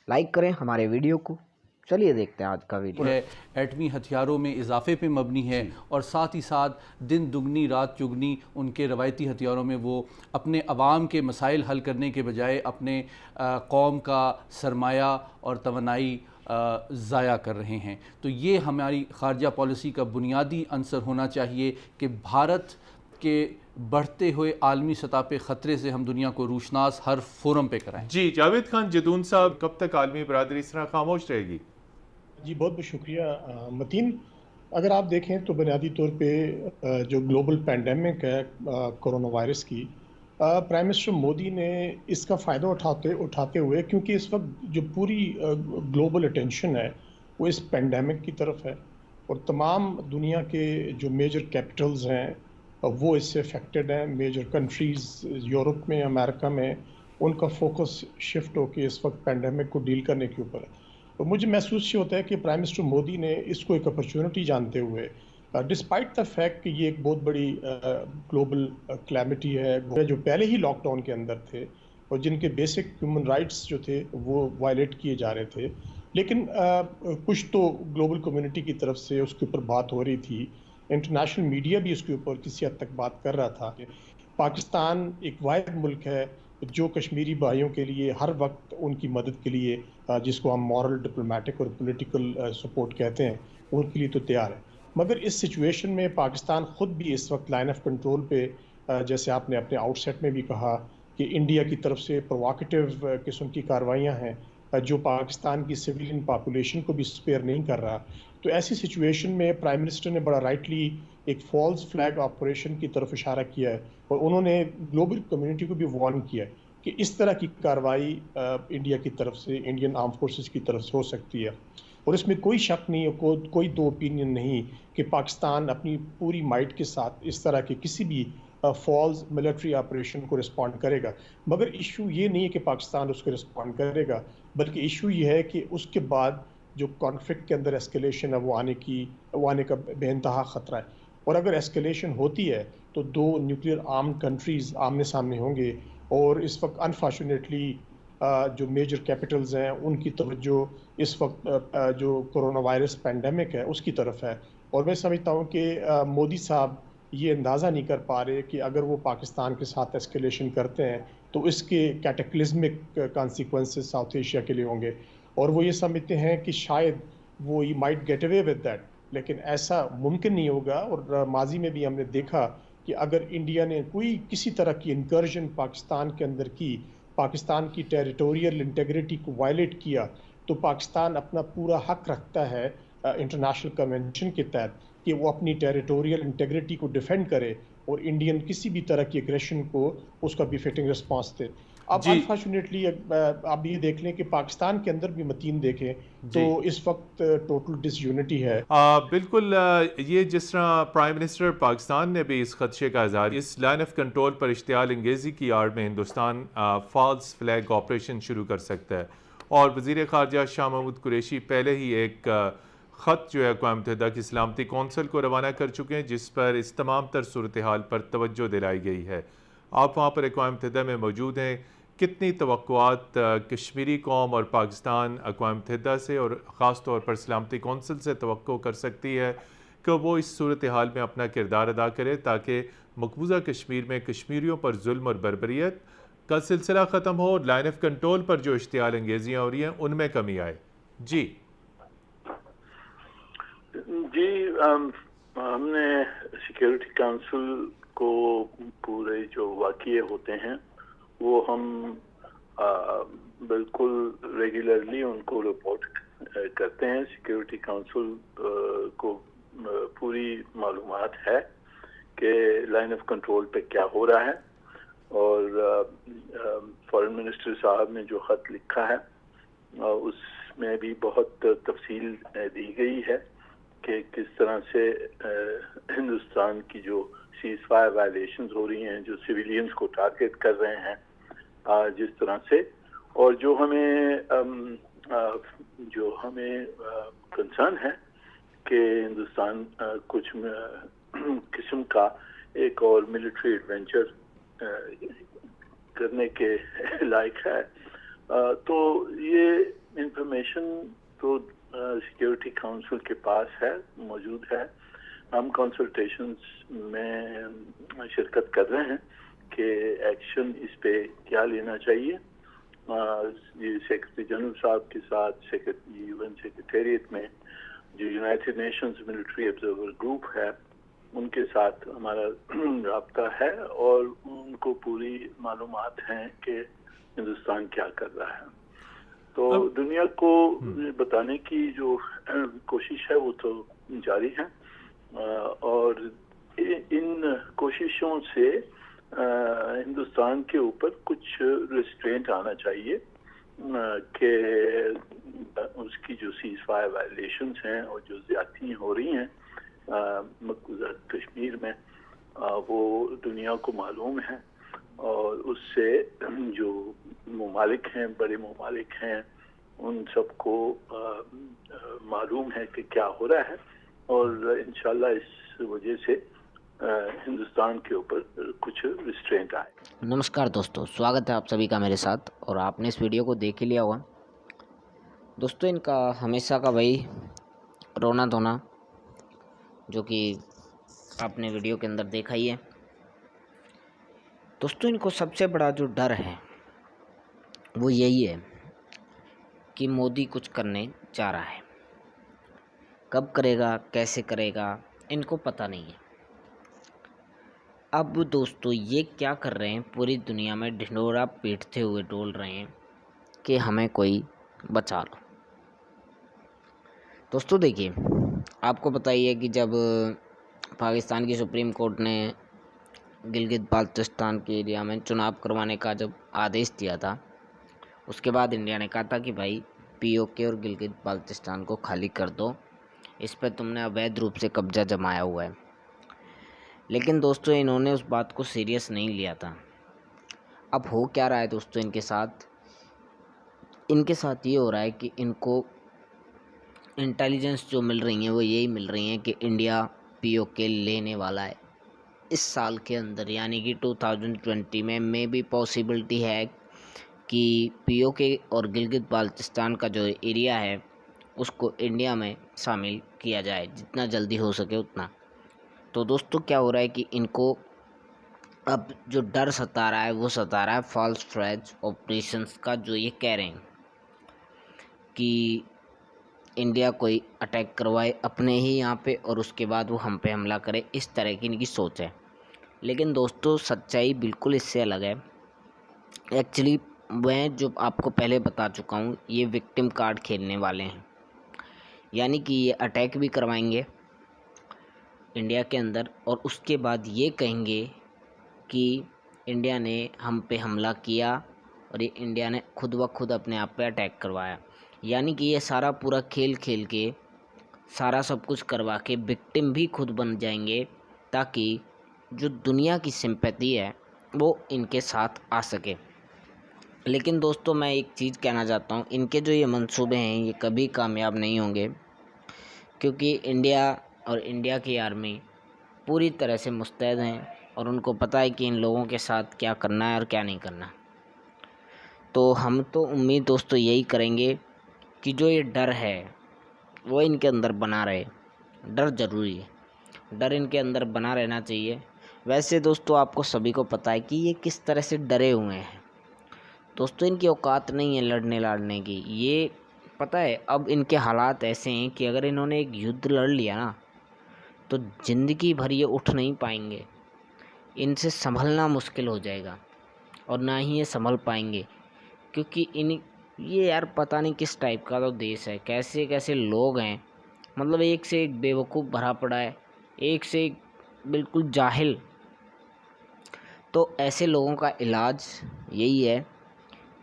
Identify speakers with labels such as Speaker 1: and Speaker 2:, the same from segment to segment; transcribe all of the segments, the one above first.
Speaker 1: Like करें हमारे video को। चलिए देखते हैं आज का वीडियो।
Speaker 2: है एटमी हथियारों में इजाफे पे मबनी है और साथ ही साथ दिन दुगनी रात चुगनी उनके रवायती हथियारों में वो अपने अवाम के मसाइल हल करने के बजाय अपने कौम का सरमाया और तवानाई ज़ाया कर रहे हैं। तो ये हमारी खारजा पॉलिसी का बुनियादी अंसर होना चाहिए कि भारत के बढ़ते हुए आलमी सतह पे ख़तरे से हम दुनिया को रूशनास हर फोरम पे कराएं।
Speaker 3: जी जावेद खान जदून साहब, कब तक आलमी बरादरी इस तरह खामोश रहेगी?
Speaker 4: जी बहुत बहुत शुक्रिया मतीन। अगर आप देखें तो बुनियादी तौर पे जो ग्लोबल पैंडेमिक है कोरोना वायरस की, प्राइम मिनिस्टर मोदी ने इसका फ़ायदा उठाते हुए, क्योंकि इस वक्त जो पूरी ग्लोबल अटेंशन है वो इस पैंडेमिक की तरफ है और तमाम दुनिया के जो मेजर कैपिटल्स हैं वो इससे अफेक्टेड हैं। मेजर कंट्रीज़ यूरोप में, अमेरिका में, उनका फोकस शिफ्ट होकर इस वक्त पैंडेमिक को डील करने के ऊपर है। तो मुझे महसूस ये होता है कि प्राइम मिनिस्टर मोदी ने इसको एक अपॉर्चुनिटी जानते हुए, डिस्पाइट द फैक्ट कि ये एक बहुत बड़ी ग्लोबल क्लैमिटी है, जो पहले ही लॉकडाउन के अंदर थे और जिनके बेसिक ह्यूमन राइट्स जो थे वो वायलेट किए जा रहे थे, लेकिन कुछ तो ग्लोबल कम्युनिटी की तरफ से उसके ऊपर बात हो रही थी। इंटरनेशनल मीडिया भी उसके ऊपर किसी हद तक बात कर रहा था। पाकिस्तान एक वाहिद मुल्क है जो कश्मीरी भाइयों के लिए हर वक्त उनकी मदद के लिए, जिसको हम मॉरल, डिप्लोमेटिक और पॉलिटिकल सपोर्ट कहते हैं, उनके लिए तो तैयार है। मगर इस सिचुएशन में पाकिस्तान खुद भी इस वक्त लाइन ऑफ कंट्रोल पे, जैसे आपने अपने आउटसेट में भी कहा कि इंडिया की तरफ से प्रोवोकेटिव किस्म की कार्रवाइयाँ हैं, जो पाकिस्तान की सिविलियन पॉपुलेशन को भी स्पेयर नहीं कर रहा। तो ऐसी सिचुएशन में प्राइम मिनिस्टर ने बड़ा राइटली एक फॉल्स फ्लैग ऑपरेशन की तरफ इशारा किया है और उन्होंने ग्लोबल कम्युनिटी को भी वार्न किया है कि इस तरह की कार्रवाई इंडिया की तरफ से, इंडियन आर्म फोर्सेस की तरफ से हो सकती है। और इसमें कोई शक नहीं है, कोई दो ओपिनियन नहीं कि पाकिस्तान अपनी पूरी माइट के साथ इस तरह के किसी भी फॉल्स मिलिट्री ऑपरेशन को रिस्पॉन्ड करेगा। मगर इशू ये नहीं है कि पाकिस्तान उसको रिस्पॉन्ड करेगा, बल्कि इशू ये है कि उसके बाद जो कॉन्फ्लिक्ट के अंदर एस्केलेशन है वो आने का बेइंतहा ख़तरा है। और अगर एस्केलेशन होती है तो दो न्यूक्लियर आर्म्ड कंट्रीज़ आमने सामने होंगे और इस वक्त अनफॉर्चुनेटली जो मेजर कैपिटल्स हैं उनकी तवज्जो इस वक्त जो कोरोना वायरस पैंडेमिक है उसकी तरफ है। और मैं समझता हूँ कि मोदी साहब ये अंदाज़ा नहीं कर पा रहे कि अगर वो पाकिस्तान के साथ एस्केलेशन करते हैं तो इसके कैटेक्लिज्मिक कॉन्सिक्वेंसेस साउथ एशिया के लिए होंगे। और वो ये समझते हैं कि शायद वो he might get away with that, लेकिन ऐसा मुमकिन नहीं होगा। और माजी में भी हमने देखा कि अगर इंडिया ने कोई किसी तरह की इंकर्जन पाकिस्तान के अंदर की, पाकिस्तान की टेरिटोरियल इंटेग्रिटी को वायलेट किया, तो पाकिस्तान अपना पूरा हक रखता है इंटरनेशनल कन्वेंशन के तहत कि वो अपनी टेरिटोरियल इंटेग्रिटी को डिफेंड करे और इंडियन किसी भी तरह की एग्रेशन को उसका बिफिटिंग रिस्पांस दे। अब अनफॉर्चुनेटली आप ये देख लें कि पाकिस्तान के अंदर भी मतीन देखें तो इस वक्त टोटल डिसयूनिटी है।
Speaker 3: बिल्कुल। ये जिस तरह प्राइम मिनिस्टर पाकिस्तान ने भी इस खदशे का इज़हार, इस लाइन ऑफ कंट्रोल पर इश्तियाल अंगेज़ी की आड़ में हिंदुस्तान फॉल्स फ्लैग ऑपरेशन शुरू कर सकता है। और वज़ीर ख़ारजा शाह महमूद कुरैशी पहले ही एक ख़त जो है अक़वाम मुत्तहिदा की सलामती कौंसिल को रवाना कर चुके हैं, जिस पर इस तमाम तर सूरत हाल पर तवज्जो दिलाई गई है। आप वहाँ पर अक़वाम मुत्तहिदा में मौजूद हैं। कितनी तवक्कुआत कश्मीरी कौम और पाकिस्तान अक़वाम मुत्तहिदा से और ख़ास तौर पर सलामती कौंसिल से तवक्को कर सकती है कि वो इस सूरत हाल में अपना किरदार अदा करे ताकि मकबूजा कश्मीर में कश्मीरियों पर जुल्म और बर्बरियत का सिलसिला ख़त्म हो और लाइन ऑफ कंट्रोल पर जो इश्तियाल अंगेजियाँ हो रही हैं उनमें कमी आए? जी
Speaker 5: हमने सिक्योरिटी काउंसिल को पूरे जो वाक़ये होते हैं वो हम बिल्कुल रेगुलरली उनको रिपोर्ट करते हैं। सिक्योरिटी काउंसिल को पूरी मालूमात है कि लाइन ऑफ कंट्रोल पे क्या हो रहा है। और फॉरेन मिनिस्टर साहब ने जो ख़त लिखा है उसमें भी बहुत तफसील दी गई है कि किस तरह से हिंदुस्तान की जो सीज़ फायर वायलेशंस हो रही हैं, जो सिविलियंस को टारगेट कर रहे हैं जिस तरह से, और जो हमें कंसर्न है कि हिंदुस्तान कुछ किस्म का एक और मिलिट्री एडवेंचर करने के लायक है। तो ये इंफॉर्मेशन तो सिक्योरिटी काउंसिल के पास है, मौजूद है। हम कंसल्टेशंस में शिरकत कर रहे हैं कि एक्शन इस पे क्या लेना चाहिए। ये सेक्रेटरी जनरल साहब के साथ यूएन सेक्रेटेरिएट में जो United Nations military observer group है उनके साथ हमारा राब्ता है और उनको पूरी मालूमात हैं कि हिंदुस्तान क्या कर रहा है। तो दुनिया को बताने की जो कोशिश है वो तो जारी है और इन कोशिशों से हिंदुस्तान के ऊपर कुछ रिस्ट्रेंट आना चाहिए कि उसकी जो सीज फायर वायलेशंस हैं और जो ज्यादती हो रही हैं मकबूजा कश्मीर में वो दुनिया को मालूम है और उससे जो ममालिक हैं, बड़े ममालिक हैं, उन सबको मालूम है कि क्या हो रहा है और इंशाल्लाह इस वजह से हिंदुस्तान के ऊपर कुछ रिस्ट्रेंट आए।
Speaker 1: नमस्कार दोस्तों, स्वागत है आप सभी का मेरे साथ। और आपने इस वीडियो को देख ही लिया होगा दोस्तों। इनका हमेशा का वही रोना धोना जो कि आपने वीडियो के अंदर देखा ही है दोस्तों। इनको सबसे बड़ा जो डर है वो यही है कि मोदी कुछ करने जा रहा है। कब करेगा, कैसे करेगा, इनको पता नहीं है। अब दोस्तों ये क्या कर रहे हैं, पूरी दुनिया में ढिंढोरा पीटते हुए डोल रहे हैं कि हमें कोई बचा लो। दोस्तों देखिए, आपको पता ही है कि जब पाकिस्तान की सुप्रीम कोर्ट ने गिलगित बाल्टिस्तान के एरिया में चुनाव करवाने का जब आदेश दिया था, उसके बाद इंडिया ने कहा था कि भाई पीओके और गिलगित बाल्टिस्तान को खाली कर दो, इस पर तुमने अवैध रूप से कब्जा जमाया हुआ है। लेकिन दोस्तों इन्होंने उस बात को सीरियस नहीं लिया था। अब हो क्या रहा है दोस्तों इनके साथ ये हो रहा है कि इनको इंटेलिजेंस जो मिल रही हैं वो यही मिल रही हैं कि इंडिया पीओके लेने वाला है इस साल के अंदर, यानी कि 2020 में मे भी पॉसिबिलिटी है कि पीओके और गिलगित बाल्टिस्तान का जो एरिया है उसको इंडिया में शामिल किया जाए, जितना जल्दी हो सके उतना। तो दोस्तों क्या हो रहा है कि इनको अब जो डर सता रहा है वो सता रहा है फॉल्स फ्लैग ऑपरेशंस का, जो ये कह रहे हैं कि इंडिया कोई अटैक करवाए अपने ही यहाँ पे और उसके बाद वो हम पे हमला करे, इस तरह की इनकी सोच है। लेकिन दोस्तों सच्चाई बिल्कुल इससे अलग है। एक्चुअली मैं जो आपको पहले बता चुका हूँ, ये विक्टिम कार्ड खेलने वाले हैं, यानी कि ये अटैक भी करवाएंगे इंडिया के अंदर और उसके बाद ये कहेंगे कि इंडिया ने हम पे हमला किया और ये इंडिया ने खुद ब खुद अपने आप पे अटैक करवाया। यानी कि ये सारा पूरा खेल खेल के सारा सब कुछ करवा के विक्टिम भी खुद बन जाएंगे, ताकि जो दुनिया की सिंपैथी है वो इनके साथ आ सके। लेकिन दोस्तों मैं एक चीज़ कहना चाहता हूँ, इनके जो ये मंसूबे हैं ये कभी कामयाब नहीं होंगे, क्योंकि इंडिया और इंडिया की आर्मी पूरी तरह से मुस्तैद हैं और उनको पता है कि इन लोगों के साथ क्या करना है और क्या नहीं करना। तो हम तो उम्मीद दोस्तों यही करेंगे कि जो ये डर है वो इनके अंदर बना रहे। डर ज़रूरी है, डर इनके अंदर बना रहना चाहिए। वैसे दोस्तों आपको सभी को पता है कि ये किस तरह से डरे हुए हैं। दोस्तों इनकी औकात नहीं है लड़ने लड़ने की, ये पता है। अब इनके हालात ऐसे हैं कि अगर इन्होंने एक युद्ध लड़ लिया ना तो ज़िंदगी भर ये उठ नहीं पाएंगे, इनसे संभलना मुश्किल हो जाएगा और ना ही ये संभल पाएंगे, क्योंकि ये यार पता नहीं किस टाइप का तो देश है, कैसे कैसे लोग हैं, मतलब एक से एक बेवकूफ़ भरा पड़ा है, एक से एक बिल्कुल जाहिल। तो ऐसे लोगों का इलाज यही है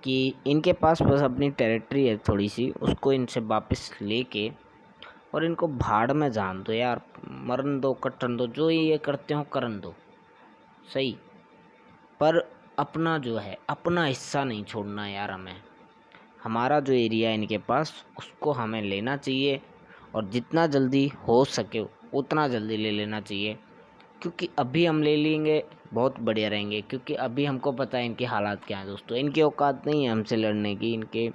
Speaker 1: कि इनके पास बस अपनी टेरिटरी है थोड़ी सी, उसको इनसे वापस लेके और इनको भाड़ में जान दो यार, मरन दो, कटन दो, जो ये करते हो करन दो, सही। पर अपना जो है अपना हिस्सा नहीं छोड़ना यार, हमें हमारा जो एरिया है इनके पास उसको हमें लेना चाहिए और जितना जल्दी हो सके उतना जल्दी ले लेना चाहिए, क्योंकि अभी हम ले लेंगे बहुत बढ़िया रहेंगे, क्योंकि अभी हमको पता है इनके हालात क्या हैं दोस्तों। इनकी औकात नहीं है हमसे लड़ने की, इनके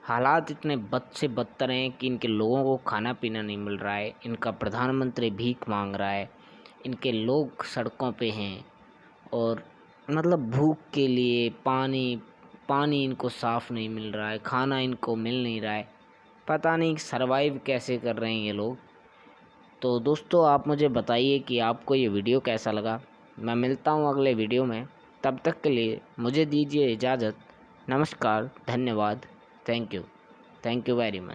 Speaker 1: हालात इतने बद से बदतर हैं कि इनके लोगों को खाना पीना नहीं मिल रहा है, इनका प्रधानमंत्री भीख मांग रहा है, इनके लोग सड़कों पे हैं और मतलब भूख के लिए पानी इनको साफ़ नहीं मिल रहा है, खाना इनको मिल नहीं रहा है, पता नहीं सरवाइव कैसे कर रहे हैं ये लोग। तो दोस्तों आप मुझे बताइए कि आपको ये वीडियो कैसा लगा। मैं मिलता हूँ अगले वीडियो में, तब तक के लिए मुझे दीजिए इजाज़त। नमस्कार, धन्यवाद, थैंक यू वेरी मच।